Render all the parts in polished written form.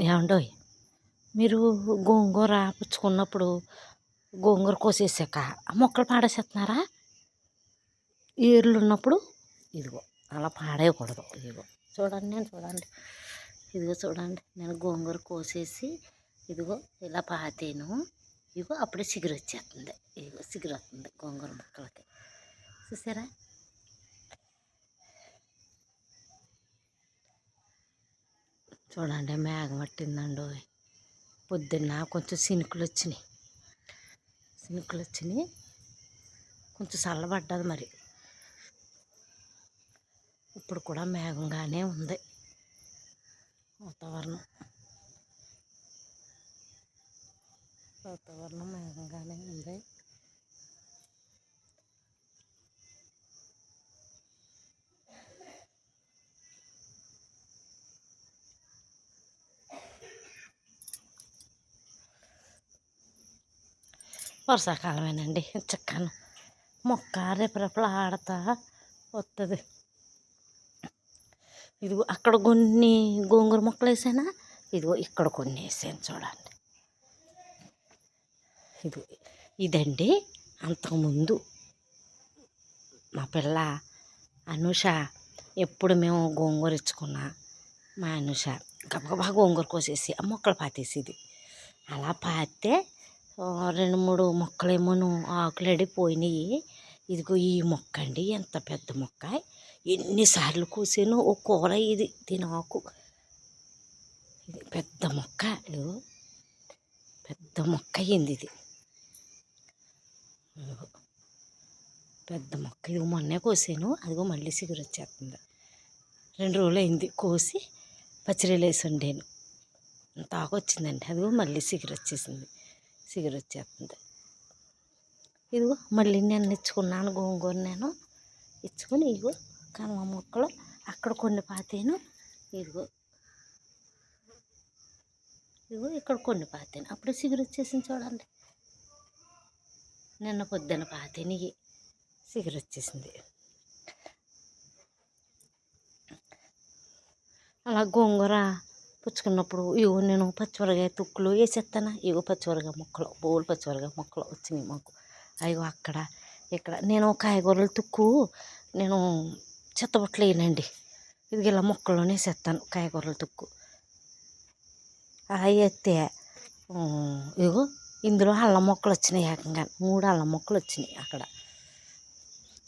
ఏమండోయ్, మీరు గోంగూర పుచ్చుకున్నప్పుడు గోంగూర కోసేసాక ఆ మొక్కలు పాడేసేస్తున్నారా? ఏర్లు ఉన్నప్పుడు ఇదిగో అలా పాడేయకూడదు. ఇదిగో చూడండి, ఇదిగో చూడండి, నేను గోంగూర కోసేసి ఇదిగో ఇలా పాతేను. ఇదిగో అప్పుడే చిగురు వచ్చేస్తుంది. ఇదిగో చిగురు వస్తుంది గోంగూర మొక్కలకి, చూసారా? చూడండి, మేఘం పట్టిందండి. పొద్దున్న కొంచెం చినుకులు వచ్చినాయి, కొంచెం చల్లబడ్డది. మరి ఇప్పుడు కూడా మేఘంగానే ఉంది వాతావరణం మేఘంగానే ఉంది. వర్షాకాలమేనండి, చక్కను మొక్క రెపరెపలు ఆడుతా వస్తుంది. ఇదిగో అక్కడ కొన్ని గోంగూర మొక్కలు వేసానా, ఇదిగో ఇక్కడ కొన్ని వేసాను చూడండి. ఇదండి అంతకుముందు మా పిల్ల అనుష ఎప్పుడు మేము గోంగూర ఇచ్చుకున్నా మా అనుష గబగబా గోంగూర కోసేసి ఆ మొక్కలు పాతేసేది. అలా పాతే 2-3 మొక్కలేమోను ఆకులు అడిపోయినాయి. ఇదిగో ఈ మొక్క అండి, ఎంత పెద్ద మొక్క, ఎన్నిసార్లు కోసాను. ఓ కూర ఇది దీని ఆకు, ఇది పెద్ద మొక్క, పెద్ద మొక్క అయ్యింది. ఇది పెద్ద మొక్క, ఇది మొన్నే కోసాను. అదిగో మళ్ళీ చిగురు వచ్చేస్తుంది. 2 రోజులు అయింది కోసి పచ్చడిలో వేసి వండాను. అంత ఆకు వచ్చిందండి. అదిగో మళ్ళీ చిగురు వచ్చేస్తుంది. ఇదిగో మళ్ళీ నేను ఇచ్చుకున్నాను గోంగూర. నేను ఇచ్చుకొని ఇదిగో కనుమ మొక్కలు అక్కడ కొన్ని పాతాను. ఇదిగో ఇక్కడ కొన్ని పాతాను. అప్పుడు చిగురు వచ్చేసింది చూడండి. నిన్న పొద్దున పాతాను, చిగురు వచ్చేసింది. అలా గోంగూర పుచ్చుకున్నప్పుడు నేను పచ్చిమిరకాయ తుక్కులు వేసేస్తాను. పచ్చిమిరకాయ మొక్కలు, బోలు పచ్చిమిరకాయ మొక్కలు వచ్చినాయి మాకు. అయ్యో అక్కడ ఇక్కడ నేను కాయగూరల తుక్కు నేను చెత్తబుట్టలు వేయనండి. ఇది ఇలా మొక్కల్లోనే వేసేస్తాను కాయగూరల తుక్కు. అలా వేస్తే ఇందులో అల్లం మొక్కలు వచ్చినాయి. ఏకంగా 3 అల్లం మొక్కలు వచ్చినాయి. అక్కడ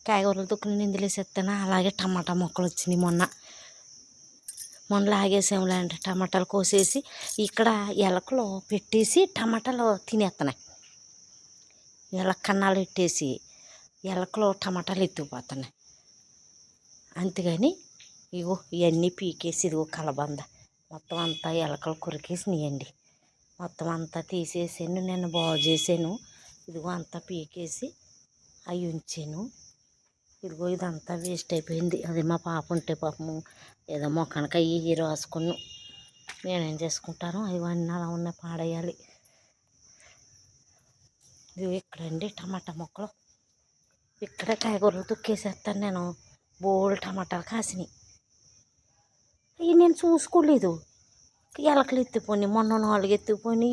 కాయగూరల తుక్కు నేను ఇందులో వేసేస్తాను. అలాగే టమాటా మొక్కలు వచ్చినాయి. మొన్న లాగేసాములేండి. టమాటాలు కోసేసి ఇక్కడ ఎలకలో పెట్టేసి టమాటాలు తినేస్తున్నాయి. ఎలక కన్నాలు పెట్టేసి ఎలకలో టమాటాలు ఎత్తుకుపోతున్నాయి. అంతేగాని ఇవన్నీ పీకేసి కలబంద మొత్తం అంతా ఎలకలు కొరికేసినాయండి. మొత్తం అంతా తీసేసాను, నేను బాగు చేసాను. అంతా పీకేసి అవి ఉంచాను. ఇదంతా వేస్ట్ అయిపోయింది. అది మా పాప ఉంటే పాపము ఏదో మొక్కనికి అవి రాసుకున్నాను. నేనేం చేసుకుంటాను, అవన్నీ అలా ఉన్న పాడేయాలి. ఇక్కడండి టమాటా మొక్కలు, ఇక్కడ కాయగూరలు తుక్కేసేస్తాను నేను. బోల్ టమాటాలు కాసినాయి. అవి నేను చూసుకోలేదు. ఎలకలు ఎత్తుకుపోయి మొన్న 4 ఎత్తుకుపోయి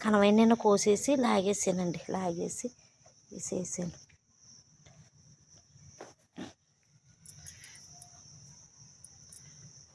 కనవైన నేను కోసేసి లాగేసానండి. లాగేసి తీసేసాను.